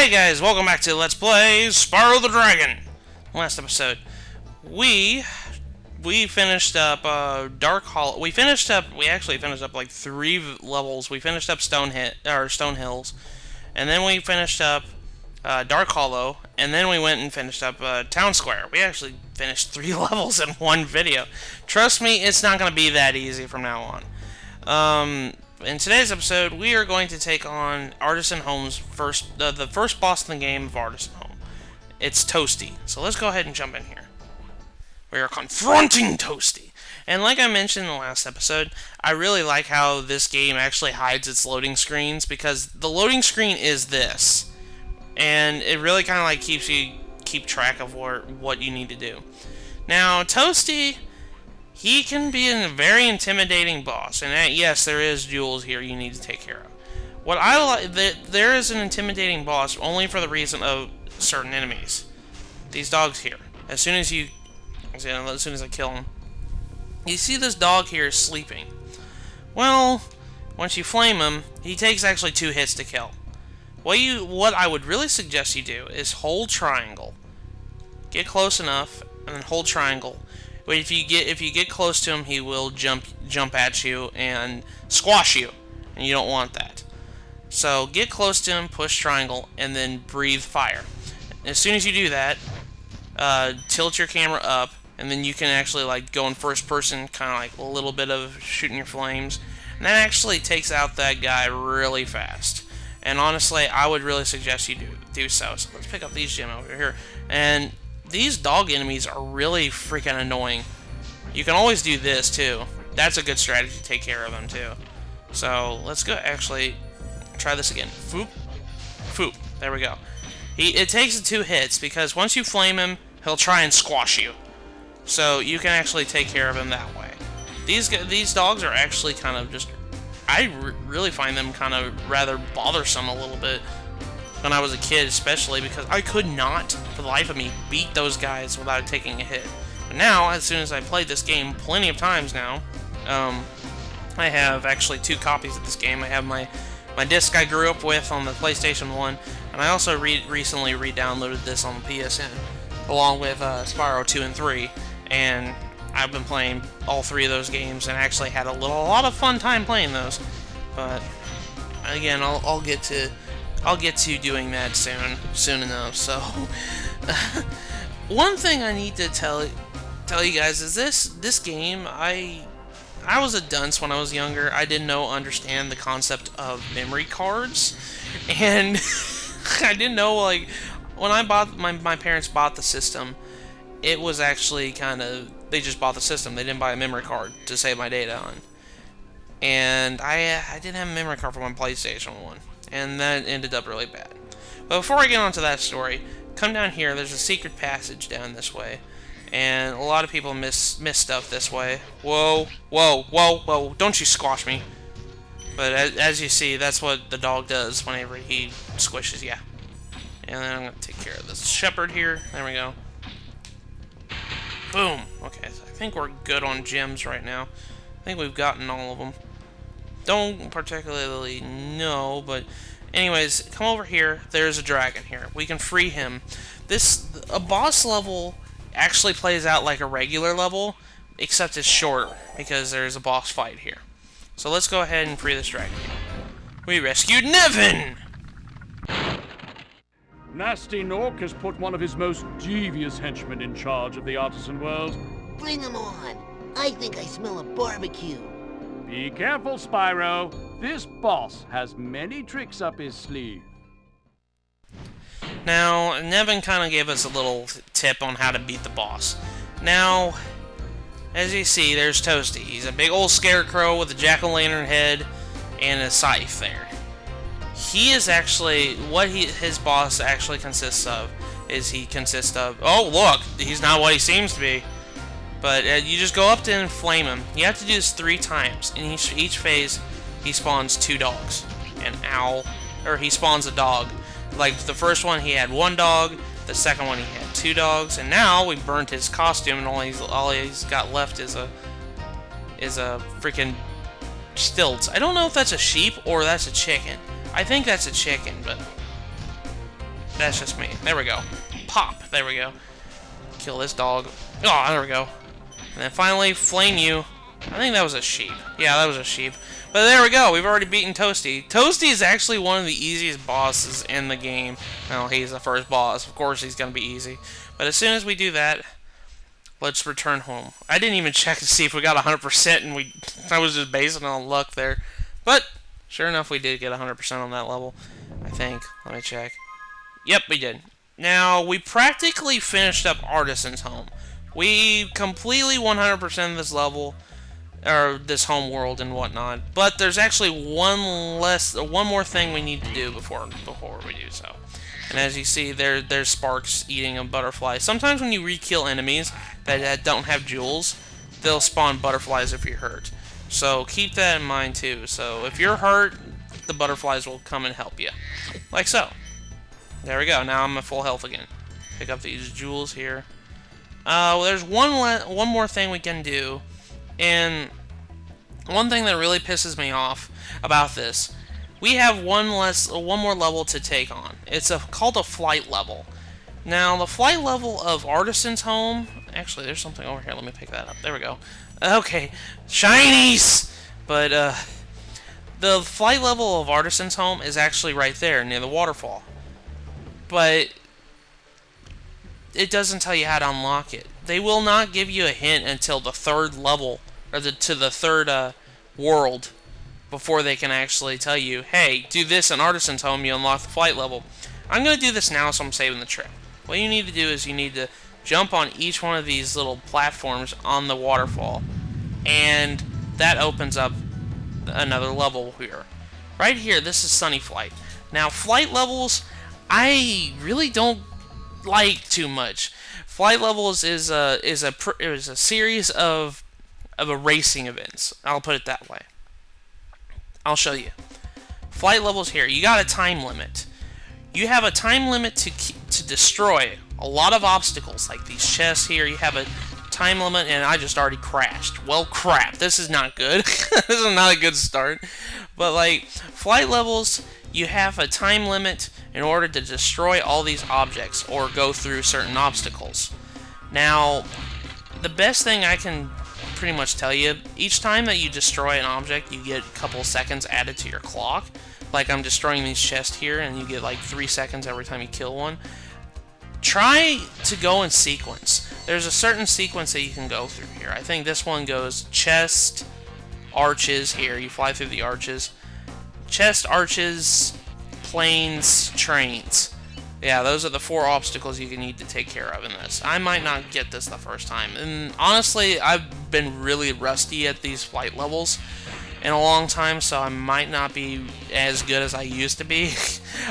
Hey guys, welcome back to Let's Play Spyro the Dragon. Last episode, we finished up Dark Hollow. We actually finished up like 3 levels. We finished up Stone Hills, and then we finished up Dark Hollow, and then we went and finished up Town Square. We actually finished 3 levels in one video. Trust me, it's not going to be that easy from now on. In today's episode, we are going to take on Artisan Home's the first boss in the game of Artisan Home. It's Toasty. So let's go ahead and jump in here. We are confronting Toasty. And like I mentioned in the last episode, I really like how this game actually hides its loading screens, because the loading screen is this. And it really kind of like keep track of what you need to do. Now, Toasty, he can be a very intimidating boss, and yes, there is jewels here you need to take care of. What I like, there is an intimidating boss only for the reason of certain enemies. These dogs here. As soon as I kill them, you see this dog here sleeping. Well, once you flame him, he takes actually 2 hits to kill. What I would really suggest you do is hold triangle, get close enough, and then hold triangle. But if you get close to him, he will jump at you and squash you, and you don't want that. So get close to him, push triangle, and then breathe fire. And as soon as you do that, tilt your camera up, and then you can actually like go in first person, kind of like a little bit of shooting your flames, and that actually takes out that guy really fast. And honestly, I would really suggest you do so. So let's pick up these gems over here, and these dog enemies are really freaking annoying. You can always do this too. That's a good strategy to take care of them too. So let's go actually try this again. Foop. Foop. There we go. It takes 2 hits because once you flame him, he'll try and squash you. So you can actually take care of him that way. These dogs are actually kind of just... I really find them kind of rather bothersome a little bit. When I was a kid, especially because I could not, for the life of me, beat those guys without taking a hit. But now, as soon as I played this game plenty of times now, I have actually 2 copies of this game. I have my disc I grew up with on the PlayStation 1, and I also recently re-downloaded this on the PSN, along with Spyro 2 and 3, and I've been playing all 3 of those games, and actually had a lot of fun time playing those. But again, I'll get to doing that soon enough. So one thing I need to tell you guys is this game, I was a dunce when I was younger. I didn't understand the concept of memory cards, and I didn't know, like, when I bought my parents bought the system, it was actually kind of, they just bought the system. They didn't buy a memory card to save my data on. And I didn't have a memory card for my PlayStation 1. And that ended up really bad. But before I get on to that story, come down here. There's a secret passage down this way. And a lot of people miss stuff this way. Whoa, whoa, whoa, whoa. Don't you squash me. But as you see, that's what the dog does whenever he squishes you. And then I'm going to take care of this shepherd here. There we go. Boom. Okay, so I think we're good on gems right now. I think we've gotten all of them. Don't particularly know, but anyways, come over here. There's a dragon here. We can free him. A boss level actually plays out like a regular level, except it's shorter because there's a boss fight here. So let's go ahead and free this dragon. We rescued Nevin! Nasty Nork has put one of his most devious henchmen in charge of the artisan world. Bring him on. I think I smell a barbecue. Be careful, Spyro. This boss has many tricks up his sleeve. Now, Nevin kind of gave us a little tip on how to beat the boss. Now, as you see, there's Toasty. He's a big old scarecrow with a jack-o'-lantern head and a scythe there. He is actually, his boss actually consists of, oh look, he's not what he seems to be. But you just go up to him and flame him. You have to do this 3 times. In each phase, he spawns 2 dogs. He spawns a dog. Like the first one, he had 1 dog. The second one, he had 2 dogs. And now we burnt his costume, and all he's got left is a freaking stilts. I don't know if that's a sheep or that's a chicken. I think that's a chicken, but That's just me. There we go. Pop. There we go. Kill this dog. Oh, there we go. And then finally, flame you. I think that was a sheep. Yeah, that was a sheep. But there we go. We've already beaten Toasty. Toasty is actually one of the easiest bosses in the game. Well, he's the first boss. Of course, he's going to be easy. But as soon as we do that, let's return home. I didn't even check to see if we got 100%, and I was just basing it on luck there. But sure enough, we did get 100% on that level, I think. Let me check. Yep, we did. Now, we practically finished up Artisan's Home. We completely 100% of this level, or this home world and whatnot. But there's actually one more thing we need to do before we do so. And as you see, there's Sparks eating a butterfly. Sometimes when you re-kill enemies that don't have jewels, they'll spawn butterflies if you're hurt. So keep that in mind too. So if you're hurt, the butterflies will come and help you. Like so. There we go. Now I'm at full health again. Pick up these jewels here. There's one more thing we can do. And one thing that really pisses me off about this, we have one more level to take on. It's called a flight level. Now, the flight level of Artisan's Home... Actually, there's something over here. Let me pick that up. There we go. Okay. Shinies! But, the flight level of Artisan's Home is actually right there, near the waterfall. But it doesn't tell you how to unlock it. They will not give you a hint until the third level, or to the third world, before they can actually tell you, hey, do this in Artisan's Home, you unlock the flight level. I'm going to do this now, so I'm saving the trip. What you need to do is you need to jump on each one of these little platforms on the waterfall, and that opens up another level here. Right here, this is Sunny Flight. Now, flight levels, I really don't like too much. Flight levels is a series of racing events. I'll put it that way. I'll show you. Flight levels here. You got a time limit. You have a time limit to destroy a lot of obstacles, like these chests here. You have a time limit, and I just already crashed. Well, crap. This is not good. This is not a good start. But, like, flight levels, you have a time limit in order to destroy all these objects or go through certain obstacles. Now, the best thing I can pretty much tell you, each time that you destroy an object, you get a couple seconds added to your clock. Like I'm destroying these chests here, and you get like 3 seconds every time you kill one. Try to go in sequence. There's a certain sequence that you can go through here. I think this one goes chest, arches here. You fly through the arches. Chest, arches, planes, trains. Yeah, those are the 4 obstacles you need to take care of in this. I might not get this the first time. And honestly, I've been really rusty at these flight levels in a long time, so I might not be as good as I used to be.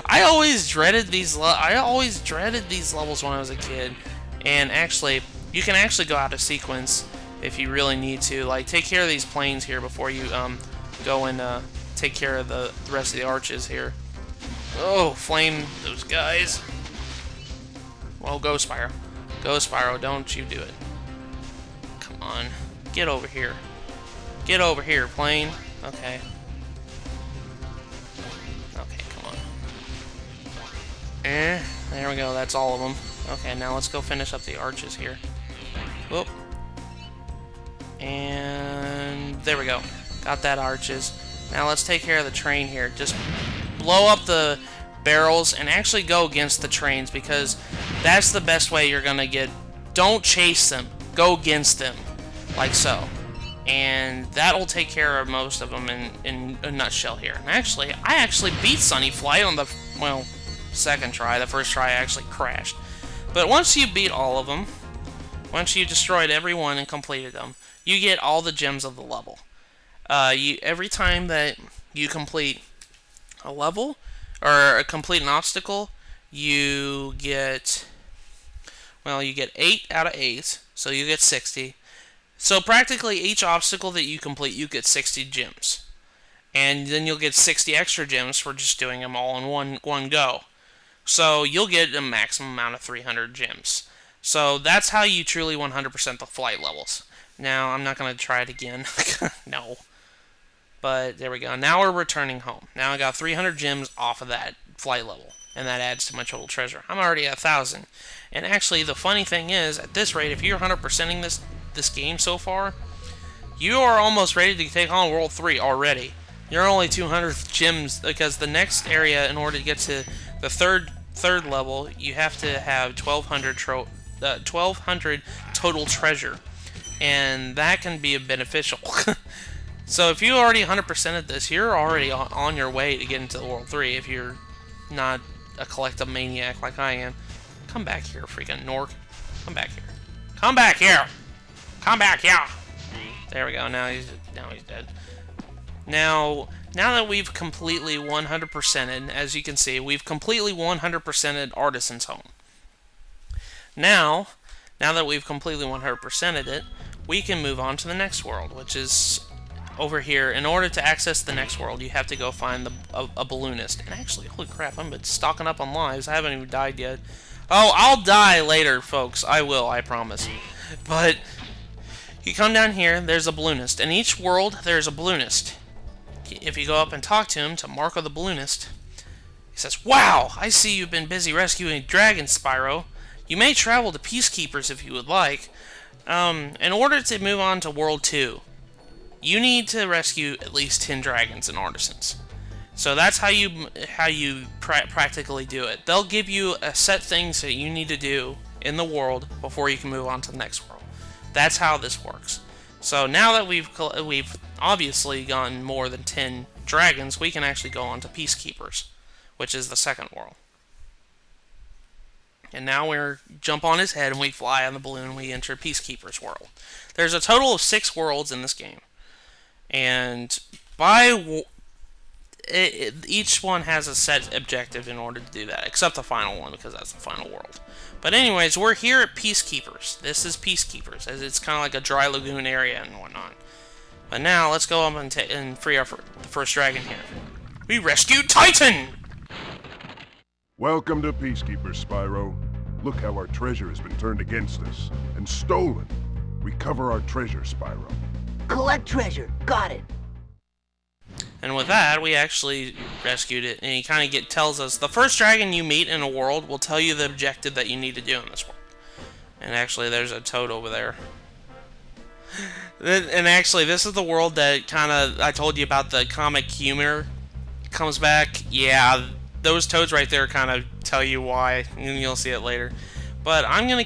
I always dreaded these levels when I was a kid. And actually, you can actually go out of sequence if you really need to. Like, take care of these planes here before you go and take care of the rest of the arches here. Oh, flame those guys. Well, go Spyro. Go Spyro, don't you do it. Come on. Get over here. Get over here, plane. Okay. Okay, come on. There we go, that's all of them. Okay, now let's go finish up the arches here. Whoop. And there we go. Got that arches. Now let's take care of the train here. Just blow up the barrels and actually go against the trains, because that's the best way you're gonna get. Don't chase them. Go against them. Like so. And that'll take care of most of them in a nutshell here. And actually, I actually beat Sunny Flight on the, well, second try. The first try I actually crashed. But once you beat all of them, once you destroyed every one and completed them, you get all the gems of the level. Every time that you complete a level, or complete an obstacle, you get, well, you get 8 out of 8, so you get 60. So practically each obstacle that you complete, you get 60 gems. And then you'll get 60 extra gems for just doing them all in one go. So you'll get a maximum amount of 300 gems. So that's how you truly 100% the flight levels. Now, I'm not going to try it again. No. But there we go. Now we're returning home. Now I got 300 gems off of that flight level. and that adds to my total treasure. I'm already at 1,000. And actually, the funny thing is, at this rate, if you're 100%ing this game so far, you are almost ready to take on World 3 already. You're only 200 gems, because the next area, in order to get to the third level, you have to have 1,200 total treasure, and that can be beneficial. So if you already 100%ed this, you're already on your way to get into the World 3 if you're not a collective maniac like I am. Come back here, freaking Nork. Come back here. Come back here! Come back here! There we go, now he's dead. Now that we've completely 100%ed, as you can see, we've completely 100%ed Artisan's Home. Now that we've completely 100%ed it, we can move on to the next world, which is over here. In order to access the next world, you have to go find a balloonist. And actually, holy crap, I'm stocking up on lives. I haven't even died yet. Oh, I'll die later, folks. I will, I promise. But you come down here, there's a balloonist. In each world, there's a balloonist. If you go up and talk to him, to Marco the Balloonist, he says, "Wow, I see you've been busy rescuing dragons, Spyro. You may travel to Peacekeepers if you would like. In order to move on to World 2, you need to rescue at least 10 dragons and artisans." So that's how you practically do it. They'll give you a set things that you need to do in the world before you can move on to the next world. That's how this works. So now that we've obviously gotten more than 10 dragons, we can actually go on to Peacekeepers, which is the second world. And now we jump on his head and we fly on the balloon and we enter Peacekeepers world. There's a total of 6 worlds in this game. And each one has a set objective in order to do that, except the final one, because that's the final world. But anyways, we're here at Peacekeepers. This is Peacekeepers, as it's kind of like a dry lagoon area and whatnot. But now, let's go up and free the first dragon here. We rescued Titan! Welcome to Peacekeepers, Spyro. Look how our treasure has been turned against us and stolen. Recover our treasure, Spyro. Collect treasure. Got it. And with that, we actually rescued it, and he kind of tells us, the first dragon you meet in a world will tell you the objective that you need to do in this world. And actually, there's a toad over there. And actually, this is the world that I told you about, the comic humor comes back. Yeah, those toads right there kind of tell you why, and you'll see it later. But I'm gonna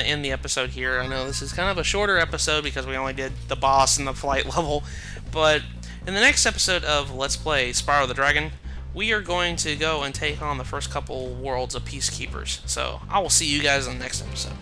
end the episode here. I know this is kind of a shorter episode because we only did the boss and the flight level, but in the next episode of Let's Play Spyro the Dragon, we are going to go and take on the first couple worlds of Peacekeepers. So I will see you guys in the next episode.